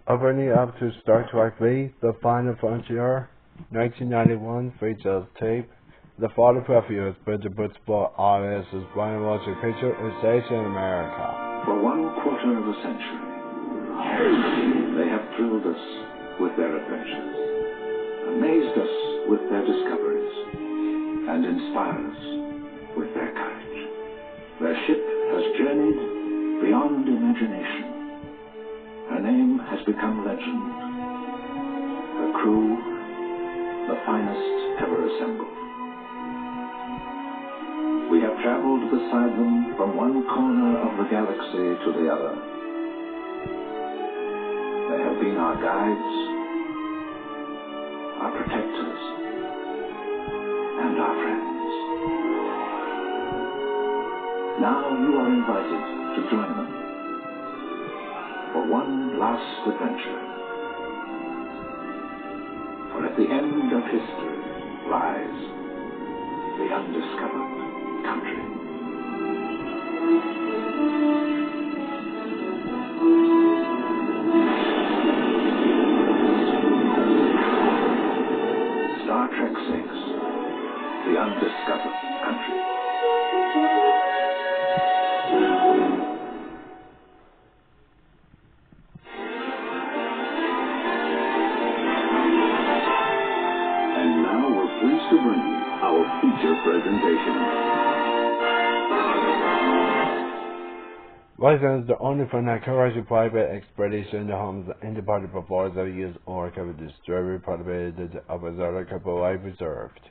Opening up to Star Trek V, The Final Frontier, 1991, VHS tape. The photography was Bridget Butzball, RS's Brian Walter picture is Asian America. For 1/4 of a century, they have thrilled us with their adventures, amazed us with their discoveries, and inspired us with their courage. Their ship has journeyed beyond imagination. Her name has become legend. Her crew, the finest ever assembled. We have traveled beside them from one corner of the galaxy to the other. They have been our guides, our protectors, and our friends. Now you are invited to join them for one last adventure. For at the end of history lies the undiscovered country. Star Trek VI, The Undiscovered Country. And now we're pleased to bring you our feature presentation. License the only for an encouraging private expedition in the homes in the party before the use or cover the disturbing prohibited of a couple life reserved.